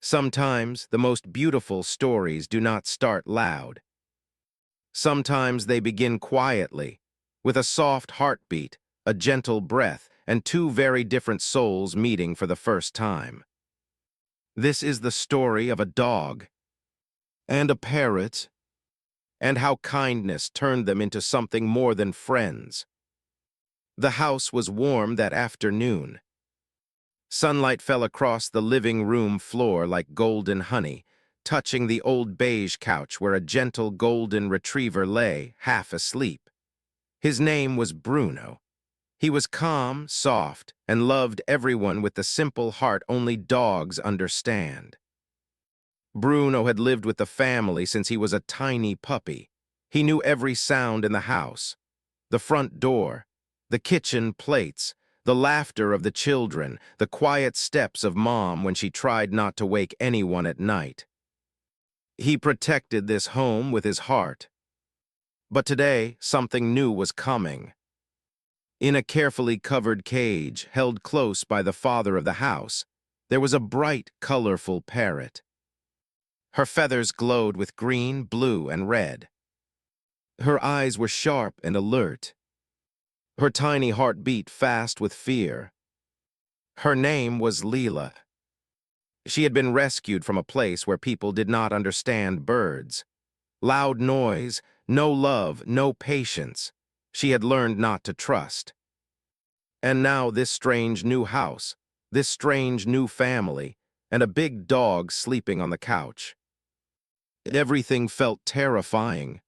Sometimes the most beautiful stories do not start loud. Sometimes they begin quietly, with a soft heartbeat, a gentle breath, and two very different souls meeting for the first time. This is the story of a dog and a parrot, and how kindness turned them into something more than friends. The house was warm that afternoon. Sunlight fell across the living room floor like golden honey, touching the old beige couch where a gentle golden retriever lay, half asleep. His name was Bruno. He was calm, soft, and loved everyone with the simple heart only dogs understand. Bruno had lived with the family since he was a tiny puppy. He knew every sound in the house: the front door, the kitchen plates, the laughter of the children, the quiet steps of Mom when she tried not to wake anyone at night. He protected this home with his heart. But today, something new was coming. In a carefully covered cage, held close by the father of the house, there was a bright, colorful parrot. Her feathers glowed with green, blue, and red. Her eyes were sharp and alert. Her tiny heart beat fast with fear. Her name was Leela. She had been rescued from a place where people did not understand birds. Loud noise, no love, no patience. She had learned not to trust. And now this strange new house, this strange new family, and a big dog sleeping on the couch. Everything felt terrifying.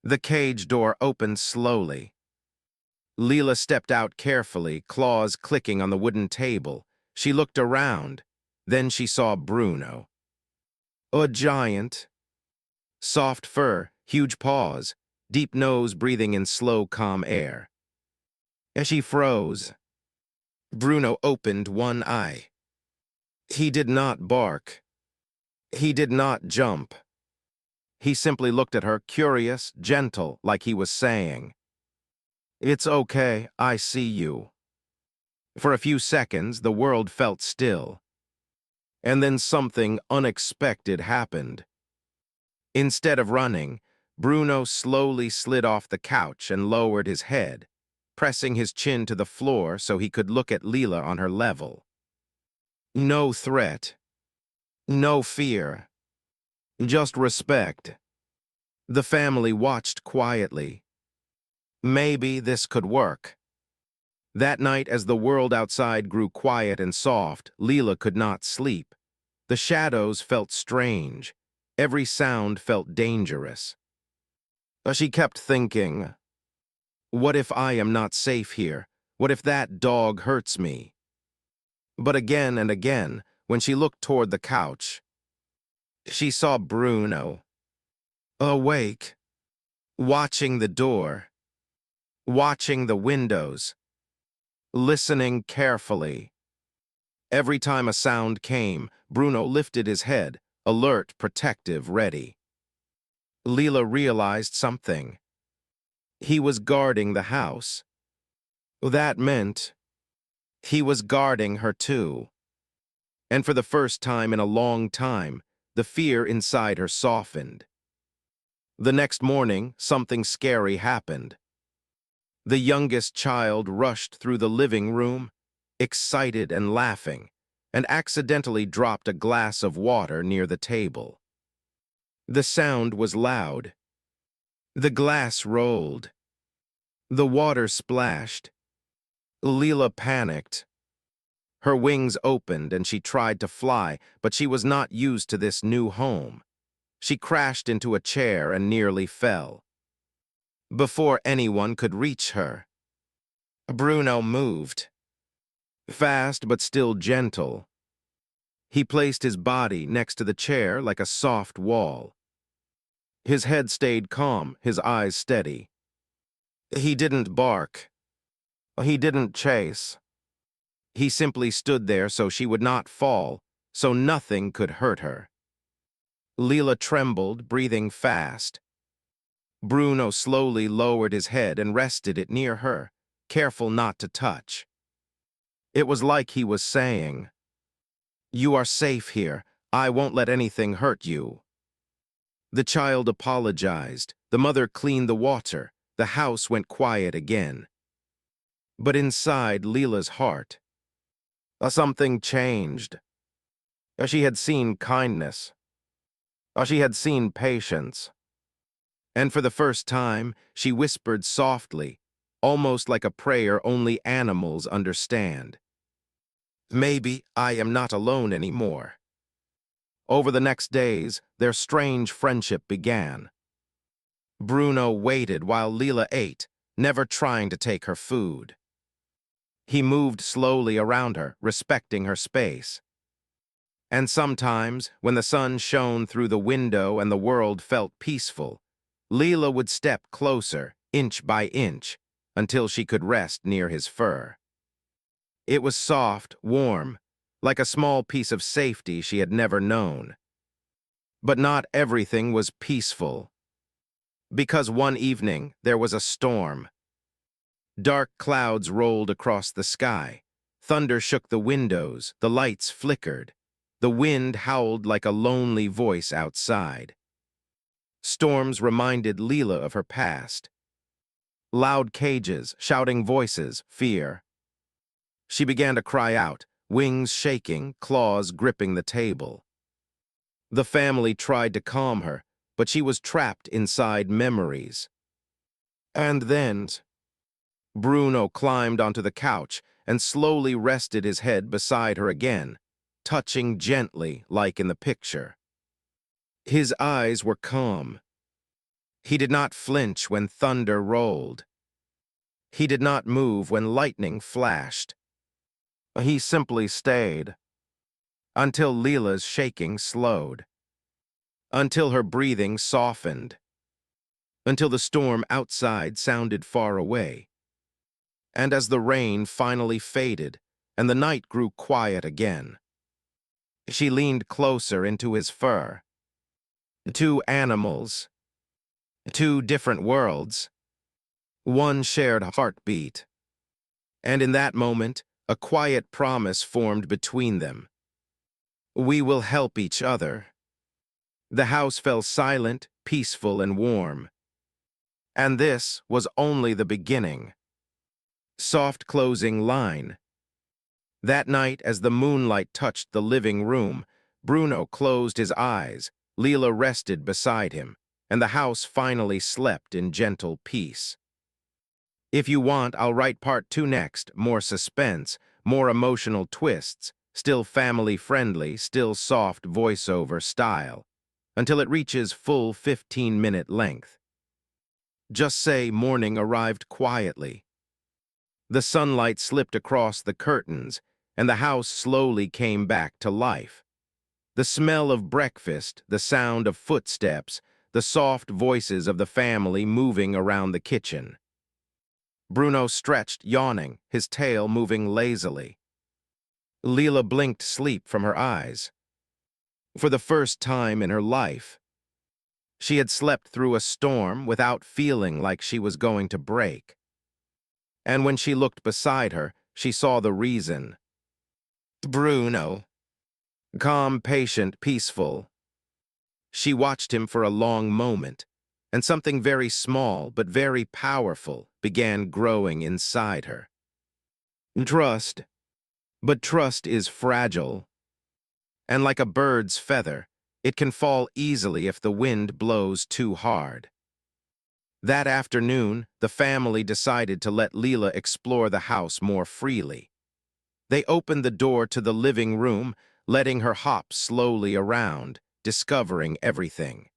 The cage door opened slowly. Leela stepped out carefully, claws clicking on the wooden table. She looked around. Then she saw Bruno. A giant. Soft fur, huge paws, deep nose breathing in slow, calm air. As she froze, Bruno opened one eye. He did not bark. He did not jump. He simply looked at her, curious, gentle, like he was saying, "It's okay, I see you." For a few seconds, the world felt still. And then something unexpected happened. Instead of running, Bruno slowly slid off the couch and lowered his head, pressing his chin to the floor so he could look at Leela on her level. No threat. No fear. Just respect. The family watched quietly. Maybe this could work. That night, as the world outside grew quiet and soft, Leela could not sleep. The shadows felt strange. Every sound felt dangerous. She kept thinking, what if I am not safe here? What if that dog hurts me? But again and again, when she looked toward the couch, she saw Bruno, awake, watching the door, watching the windows, listening carefully. Every time a sound came, Bruno lifted his head, alert, protective, ready. Leela realized something. He was guarding the house. That meant he was guarding her too. And for the first time in a long time, the fear inside her softened. The next morning, something scary happened. The youngest child rushed through the living room, excited and laughing, and accidentally dropped a glass of water near the table. The sound was loud. The glass rolled. The water splashed. Leela panicked. Her wings opened and she tried to fly, but she was not used to this new home. She crashed into a chair and nearly fell. Before anyone could reach her, Bruno moved. Fast but still gentle. He placed his body next to the chair like a soft wall. His head stayed calm, his eyes steady. He didn't bark. He didn't chase. He simply stood there so she would not fall, so nothing could hurt her. Leela trembled, breathing fast. Bruno slowly lowered his head and rested it near her, careful not to touch. It was like he was saying, "You are safe here. I won't let anything hurt you." The child apologized. The mother cleaned the water. The house went quiet again. But inside Leela's heart, something changed. She had seen kindness. She had seen patience. And for the first time, she whispered softly, almost like a prayer only animals understand. "Maybe I am not alone anymore." Over the next days, their strange friendship began. Bruno waited while Leela ate, never trying to take her food. He moved slowly around her, respecting her space. And sometimes, when the sun shone through the window and the world felt peaceful, Leela would step closer, inch by inch, until she could rest near his fur. It was soft, warm, like a small piece of safety she had never known. But not everything was peaceful. Because one evening there was a storm. Dark clouds rolled across the sky. Thunder shook the windows, the lights flickered. The wind howled like a lonely voice outside. Storms reminded Leela of her past. Loud cages, shouting voices, fear. She began to cry out, wings shaking, claws gripping the table. The family tried to calm her, but she was trapped inside memories. And then Bruno climbed onto the couch and slowly rested his head beside her again, touching gently like in the picture. His eyes were calm. He did not flinch when thunder rolled. He did not move when lightning flashed. He simply stayed, until Leela's shaking slowed, until her breathing softened, until the storm outside sounded far away. And as the rain finally faded and the night grew quiet again, she leaned closer into his fur. Two animals, two different worlds, one shared heartbeat. And in that moment, a quiet promise formed between them. We will help each other. The house fell silent, peaceful, and warm. And this was only the beginning. Soft closing line. That night, as the moonlight touched the living room, Bruno closed his eyes, Leela rested beside him, and the house finally slept in gentle peace. If you want, I'll write part 2 next, more suspense, more emotional twists, still family-friendly, still soft voiceover style, until it reaches full 15-minute length. Just say morning arrived quietly. The sunlight slipped across the curtains, and the house slowly came back to life. The smell of breakfast, the sound of footsteps, the soft voices of the family moving around the kitchen. Bruno stretched, yawning, his tail moving lazily. Leela blinked sleep from her eyes. For the first time in her life, she had slept through a storm without feeling like she was going to break. And when she looked beside her, she saw the reason. Bruno. Calm, patient, peaceful. She watched him for a long moment, and something very small but very powerful began growing inside her. Trust. But trust is fragile. And like a bird's feather, it can fall easily if the wind blows too hard. That afternoon, the family decided to let Leela explore the house more freely. They opened the door to the living room, letting her hop slowly around, discovering everything.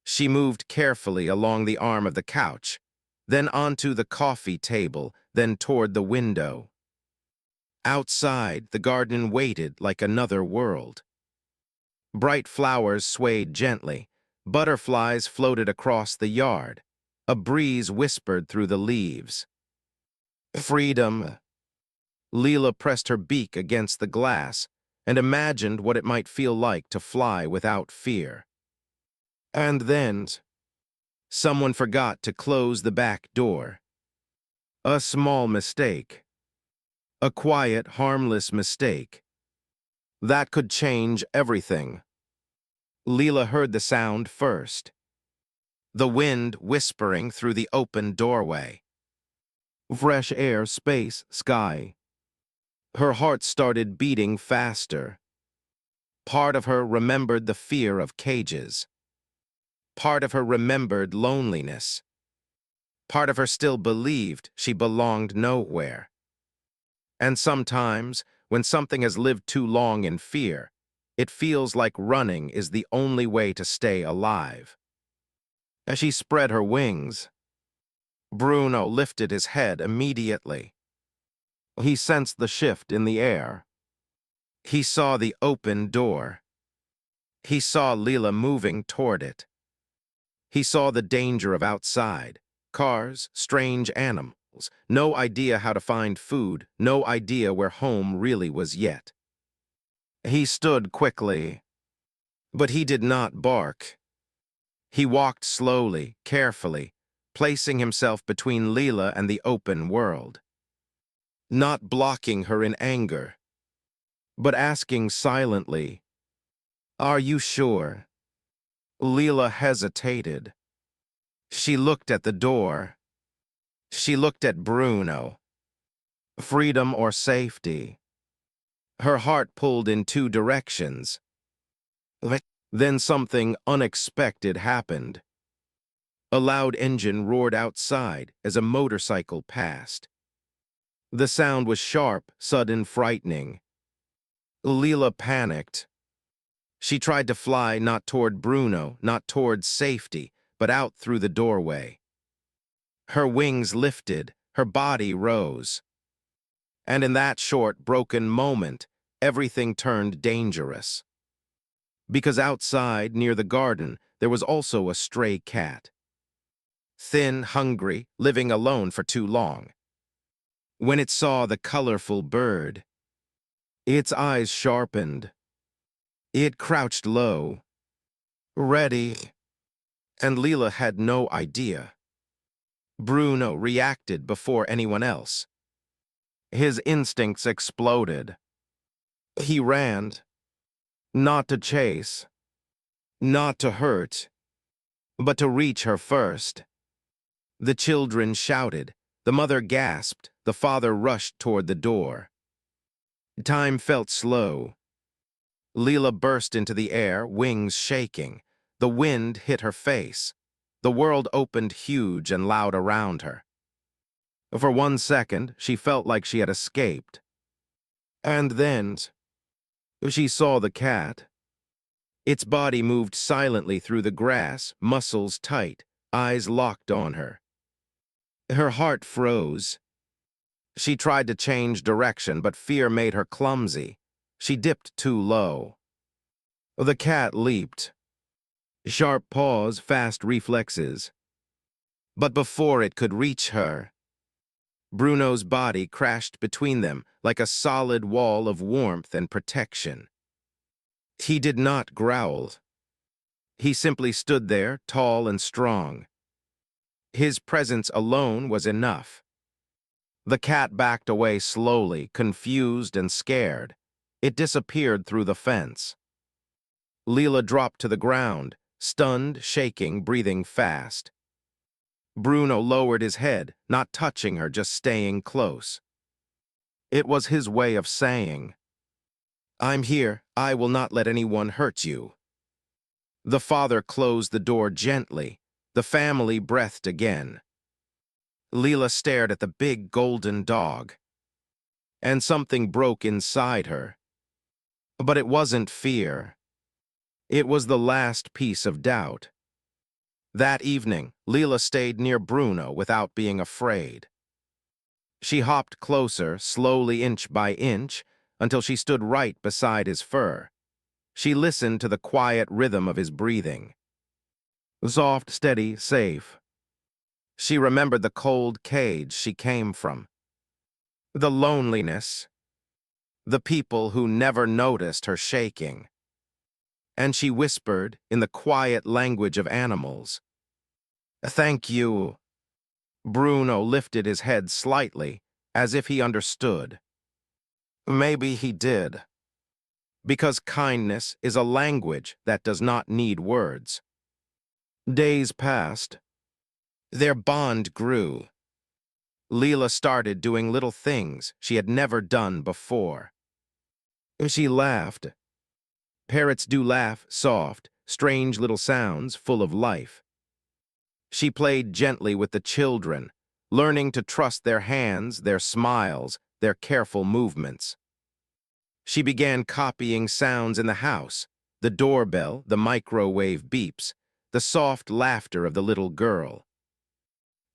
She moved carefully along the arm of the couch, then onto the coffee table, then toward the window. Outside, the garden waited like another world. Bright flowers swayed gently. Butterflies floated across the yard. A breeze whispered through the leaves. Freedom. Leela pressed her beak against the glass and imagined what it might feel like to fly without fear. And then, someone forgot to close the back door. A small mistake. A quiet, harmless mistake. That could change everything. Leela heard the sound first. The wind whispering through the open doorway. Fresh air, space, sky. Her heart started beating faster. Part of her remembered the fear of cages. Part of her remembered loneliness. Part of her still believed she belonged nowhere. And sometimes, when something has lived too long in fear, it feels like running is the only way to stay alive. As she spread her wings, Bruno lifted his head immediately. He sensed the shift in the air. He saw the open door. He saw Leela moving toward it. He saw the danger of outside, cars, strange animals, no idea how to find food, no idea where home really was yet. He stood quickly, but he did not bark. He walked slowly, carefully, placing himself between Leela and the open world. Not blocking her in anger, but asking silently, "Are you sure?" Leela hesitated. She looked at the door. She looked at Bruno. Freedom or safety? Her heart pulled in two directions. Then something unexpected happened. A loud engine roared outside as a motorcycle passed. The sound was sharp, sudden, frightening. Leela panicked. She tried to fly not toward Bruno, not towards safety, but out through the doorway. Her wings lifted, her body rose. And in that short, broken moment, everything turned dangerous. Because outside, near the garden, there was also a stray cat. Thin, hungry, living alone for too long. When it saw the colorful bird, its eyes sharpened. It crouched low, ready, and Leela had no idea. Bruno reacted before anyone else. His instincts exploded. He ran, not to chase, not to hurt, but to reach her first. The children shouted, the mother gasped, the father rushed toward the door. Time felt slow. Leela burst into the air, wings shaking. The wind hit her face. The world opened huge and loud around her. For 1 second, she felt like she had escaped. And then, she saw the cat. Its body moved silently through the grass, muscles tight, eyes locked on her. Her heart froze. She tried to change direction, but fear made her clumsy. She dipped too low. The cat leaped. Sharp paws, fast reflexes. But before it could reach her, Bruno's body crashed between them like a solid wall of warmth and protection. He did not growl. He simply stood there, tall and strong. His presence alone was enough. The cat backed away slowly, confused and scared. It disappeared through the fence. Leela dropped to the ground, stunned, shaking, breathing fast. Bruno lowered his head, not touching her, just staying close. It was his way of saying, "I'm here. I will not let anyone hurt you." The father closed the door gently. The family breathed again. Leela stared at the big golden dog. And something broke inside her. But it wasn't fear. It was the last piece of doubt. That evening, Leela stayed near Bruno without being afraid. She hopped closer, slowly inch by inch, until she stood right beside his fur. She listened to the quiet rhythm of his breathing. Soft, steady, safe. She remembered the cold cage she came from. The loneliness. The people who never noticed her shaking. And she whispered in the quiet language of animals, "Thank you." Bruno lifted his head slightly, as if he understood. Maybe he did. Because kindness is a language that does not need words. Days passed. Their bond grew. Leela started doing little things she had never done before. She laughed. Parrots do laugh, soft, strange little sounds full of life. She played gently with the children, learning to trust their hands, their smiles, their careful movements. She began copying sounds in the house, the doorbell, the microwave beeps, the soft laughter of the little girl.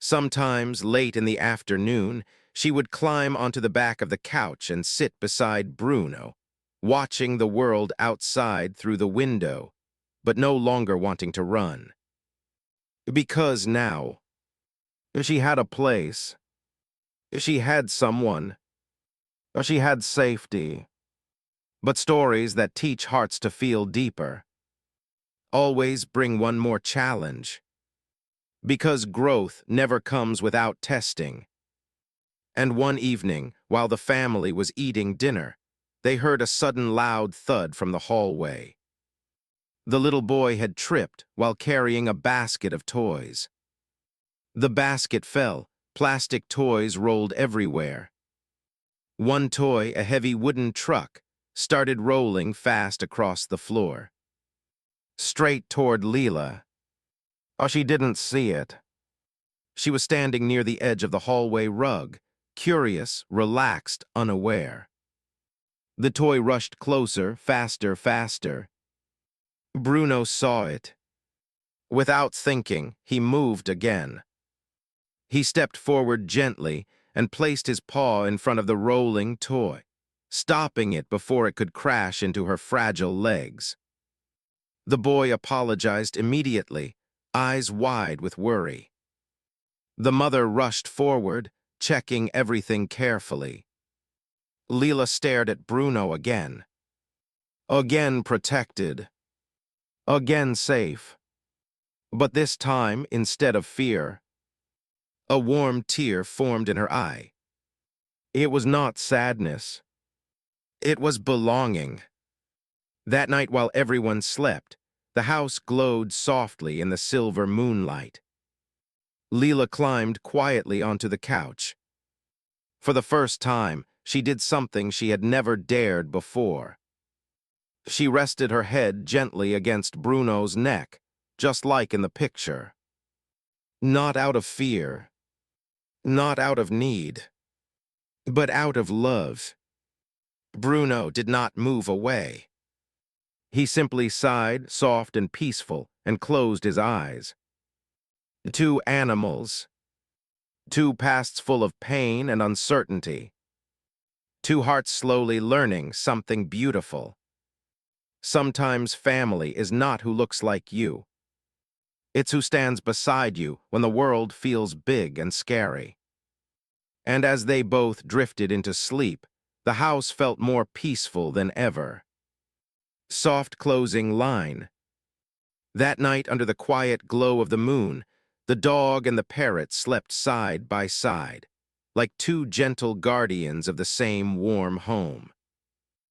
Sometimes, late in the afternoon, she would climb onto the back of the couch and sit beside Bruno, watching the world outside through the window, but no longer wanting to run. Because now, she had a place, she had someone, she had safety. But stories that teach hearts to feel deeper always bring one more challenge. Because growth never comes without testing. And one evening, while the family was eating dinner, they heard a sudden loud thud from the hallway. The little boy had tripped while carrying a basket of toys. The basket fell, plastic toys rolled everywhere. One toy, a heavy wooden truck, started rolling fast across the floor. Straight toward Leela. Oh, she didn't see it. She was standing near the edge of the hallway rug, curious, relaxed, unaware. The toy rushed closer, faster, faster. Bruno saw it. Without thinking, he moved again. He stepped forward gently and placed his paw in front of the rolling toy, stopping it before it could crash into her fragile legs. The boy apologized immediately, eyes wide with worry. The mother rushed forward, checking everything carefully. Leela stared at Bruno again. Again protected. Again safe. But this time, instead of fear, a warm tear formed in her eye. It was not sadness. It was belonging. That night, while everyone slept, the house glowed softly in the silver moonlight. Leela climbed quietly onto the couch. For the first time, she did something she had never dared before. She rested her head gently against Bruno's neck, just like in the picture. Not out of fear, not out of need, but out of love. Bruno did not move away. He simply sighed, soft and peaceful, and closed his eyes. Two animals. Two pasts full of pain and uncertainty. Two hearts slowly learning something beautiful. Sometimes family is not who looks like you. It's who stands beside you when the world feels big and scary. And as they both drifted into sleep, the house felt more peaceful than ever. Soft closing line. That night, under the quiet glow of the moon, the dog and the parrot slept side by side, like two gentle guardians of the same warm home.